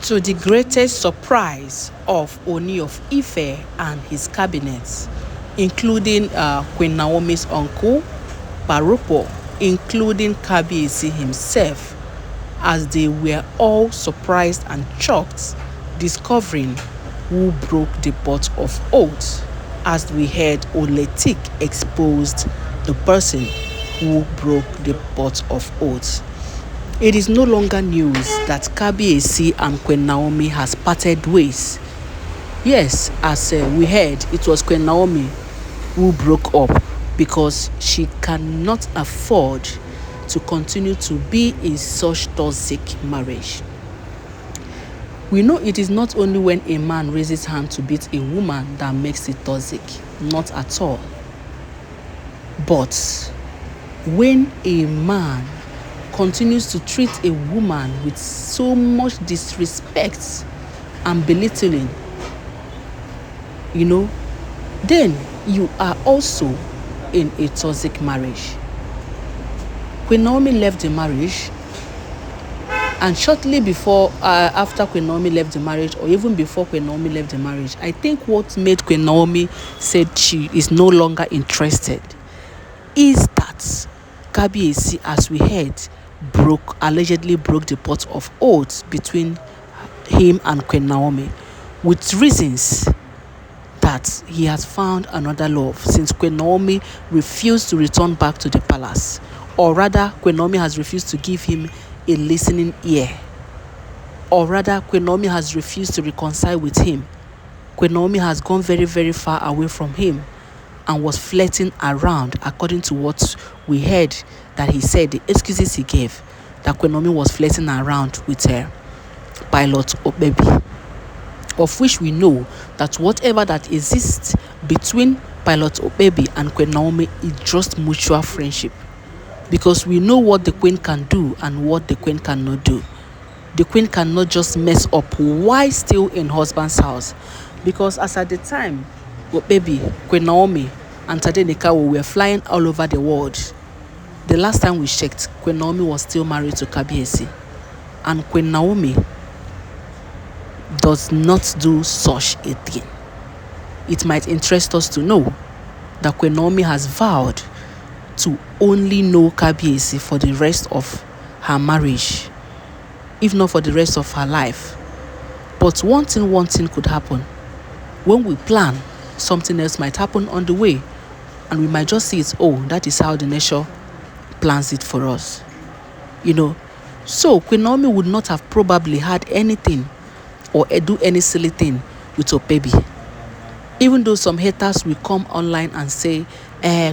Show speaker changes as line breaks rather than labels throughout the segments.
To the greatest surprise of Ooni of Ife and his cabinet, including Queen Naomi's uncle, Baropo, including Kabiyesi himself, as they were all surprised and shocked, discovering who broke the pot of oath. As we heard, Oletik exposed the person who broke the pot of oath. It is no longer news that Kabiyesi and Queen Naomi has parted ways. Yes, as we heard, it was Queen Naomi who broke up because she cannot afford to continue to be in such toxic marriage. We know it is not only when a man raises hand to beat a woman that makes it toxic, not at all. But when a man continues to treat a woman with so much disrespect and belittling, then you are also in a toxic marriage. Queen Naomi left the marriage, and shortly before, after Queen Naomi left the marriage, or even before Queen Naomi left the marriage, I think what made Queen Naomi said she is no longer interested is that Kabiyesi, as we heard, allegedly broke the pot of oath between him and Queen Naomi, with reasons that he has found another love, since Queen Naomi refused to return back to the palace, or rather Queen Naomi has refused to give him a listening ear, or rather Queen Naomi has refused to reconcile with him. Queen Naomi has gone very, very far away from him and was flirting around, according to what we heard that he said, the excuses he gave, that Queen Naomi was flirting around with her pilot Obebi, of which we know that whatever that exists between pilot Obebi and Queen Naomi is just mutual friendship, because we know what the queen can do and what the queen cannot do. The queen cannot just mess up while still in husband's house, because as at the time Obebi, Queen Naomi and Tadenikawo were flying all over the world, the last time we checked, Queen Naomi was still married to Kabiyesi, and Queen Naomi does not do such a thing. It might interest us to know that Queen Naomi has vowed to only know Kabiyesi for the rest of her marriage, if not for the rest of her life. But one thing could happen. When we plan, something else might happen on the way, and we might just see it, that is how the nature plans it for us. So Queen Naomi would not have probably had anything or do any silly thing with Obebi. Even though some haters will come online and say,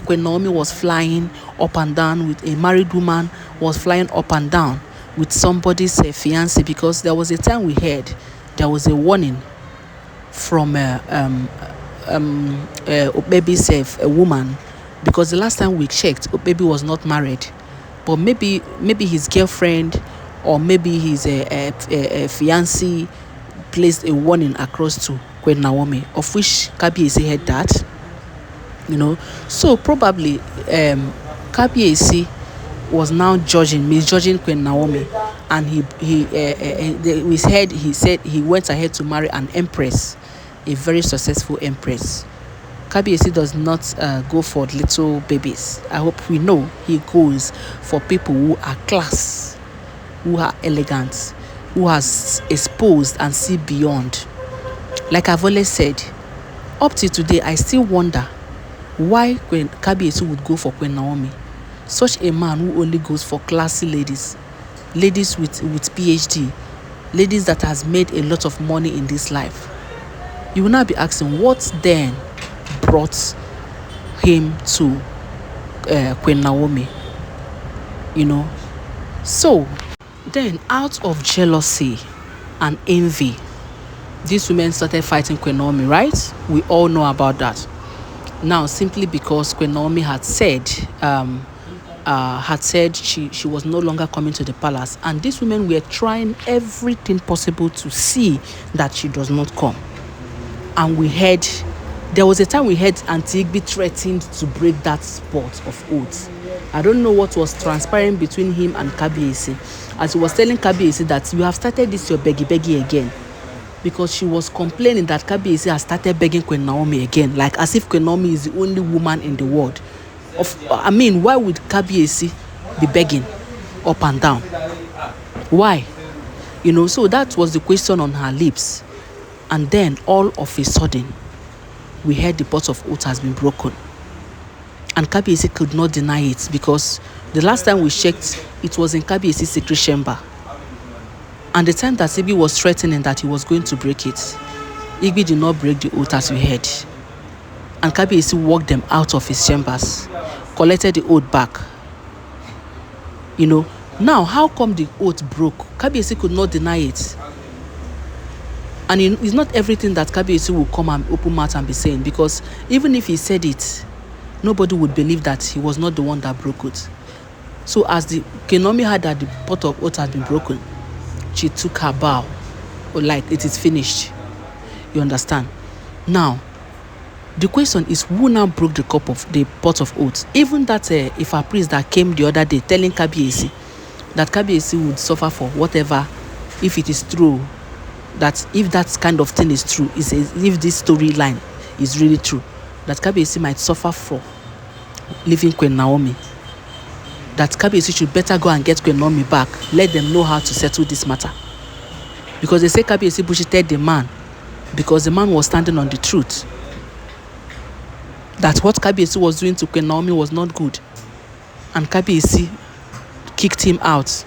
Queen Naomi was flying up and down with a married woman, was flying up and down with somebody's fiancé, because there was a time we heard there was a warning from Obebi's a woman, because the last time we checked, Obebi was not married, but maybe his girlfriend or maybe his fiancé placed a warning across to Queen Naomi, of which Kabiyesi heard that. So probably Kabiyesi was now misjudging Queen Naomi, and we heard he said he went ahead to marry an empress, a very successful empress. Kabiyesi does not go for little babies. I hope we know he goes for people who are class, who are elegant, who has exposed and see beyond. Like I've always said, up till today, I still wonder why Queen Kabiyesi would go for Queen Naomi, such a man who only goes for classy ladies with PhD, ladies that has made a lot of money in this life. You will now be asking, what then brought him to Queen Naomi? So then, out of jealousy and envy, these women started fighting Queen Naomi, right? We all know about that. Now, simply because Queen Naomi had said she was no longer coming to the palace, and these women were trying everything possible to see that she does not come. And there was a time we heard Auntie Igbi threatened to break that spot of oath. I don't know what was transpiring between him and Kabiyesi, as he was telling Kabiyesi that you have started this your beggy again, because she was complaining that Kabiyesi has started begging Queen Naomi again, like as if Queen Naomi is the only woman in the world. Why would Kabiyesi be begging up and down? Why? So that was the question on her lips. And then all of a sudden, we heard the pot of oat has been broken. And Kabiyesi could not deny it, because the last time we checked, it was in Kabiyesi's secret chamber. And the time that Igbi was threatening that he was going to break it, Igbi did not break the oath as we heard. And Kabiyesi walked them out of his chambers, collected the oath back. Now, how come the oath broke? Kabiyesi could not deny it. And it's not everything that Kabiyesi will come and open mouth and be saying, because even if he said it, nobody would believe that he was not the one that broke it. So as the Queen Naomi heard that the pot of oath had been broken, she took her bow, like it is finished. You understand? Now, the question is, who now broke the pot of oath? Even that if a priest that came the other day telling Kabiyesi that Kabiyesi would suffer for whatever, if it is true, that if that kind of thing is true, if this storyline is really true, that Kabiyesi might suffer for leaving Queen Naomi, that Kabiyesi should better go and get Queen Naomi back, let them know how to settle this matter. Because they say Kabiyesi bullshitted the man, because the man was standing on the truth, that what Kabiyesi was doing to Queen Naomi was not good, and Kabiyesi kicked him out.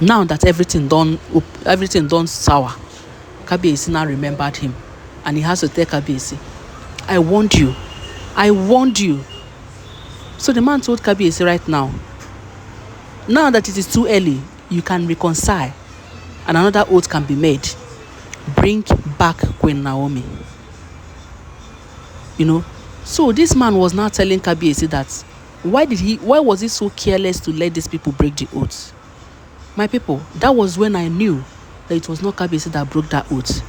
Now that everything done sour, Kabiyesi now remembered him, and he has to tell Kabiyesi, I warned you. So the man told Kabiyesi right now that it is too early, you can reconcile and another oath can be made. Bring back Queen Naomi. So this man was now telling Kabiyesi that why was he so careless to let these people break the oath? My people, that was when I knew that it was not Kabiyesi that broke that oath.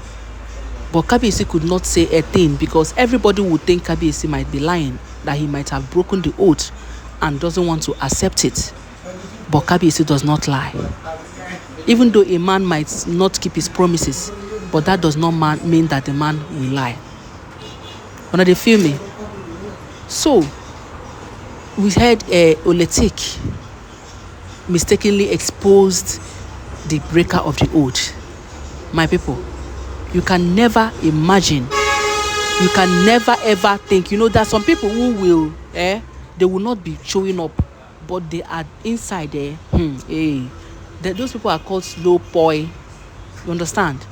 But Kabiyesi could not say a thing, because everybody would think Kabiyesi might be lying, that he might have broken the oath and doesn't want to accept it. But Kabiyesi does not lie. Even though a man might not keep his promises, but that does not mean that the man will lie. When they feel me? So, we heard Oletik mistakenly exposed the breaker of the oath. My people, you can never imagine, you can never ever think, there are some people who will, they will not be showing up, but they are inside there. Those people are called slow poi. You understand?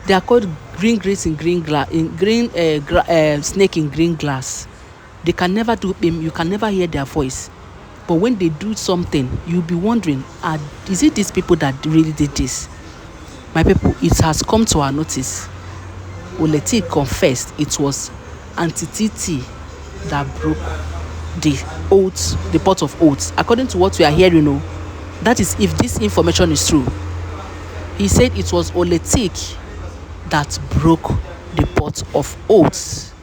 They are called green grapes in green glass, snake in green glass. They can never do, you can never hear their voice. But when they do something, you'll be wondering, is it these people that really did this? My people, it has come to our notice. Oletik confessed it was Auntie Titi that broke the pot of oats. According to what we are hearing, that is if this information is true. He said it was Oletik that broke the pot of oats.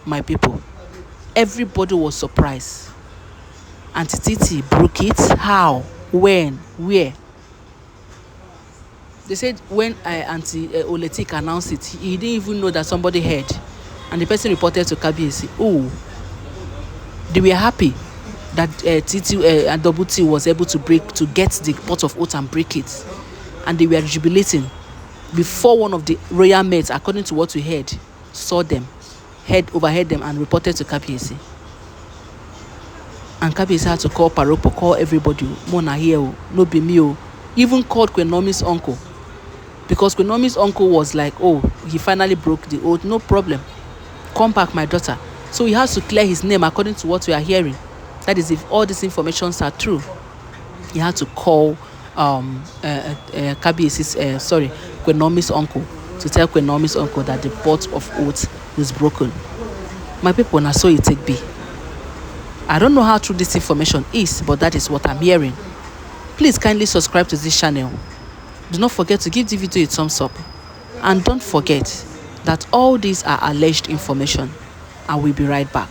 My people, everybody was surprised. Auntie Titi broke it. How? When? Where? They said when Auntie Oletik announced it, he didn't even know that somebody heard. And the person reported to Kabiyesi. They were happy that Titi and Double T was able to get the pot of oats and break it. And they were jubilating before one of the royal maids, according to what we heard, saw them, overheard them and reported to Kabiyesi. And Kabiyesi had to call Paropo, call everybody. Mona here, no be me. Even called Queen Naomi's uncle. Because Queen Naomi's uncle was like, he finally broke the oath. No problem. Come back, my daughter. So he has to clear his name according to what we are hearing. That is, if all these informations are true. He had to call Queen Naomi's uncle to tell Queen Naomi's uncle that the pot of oath is broken. My people, now so it take be. I don't know how true this information is, but that is what I'm hearing. Please kindly subscribe to this channel. Do not forget to give the video a thumbs up. And don't forget that all these are alleged information. I will be right back.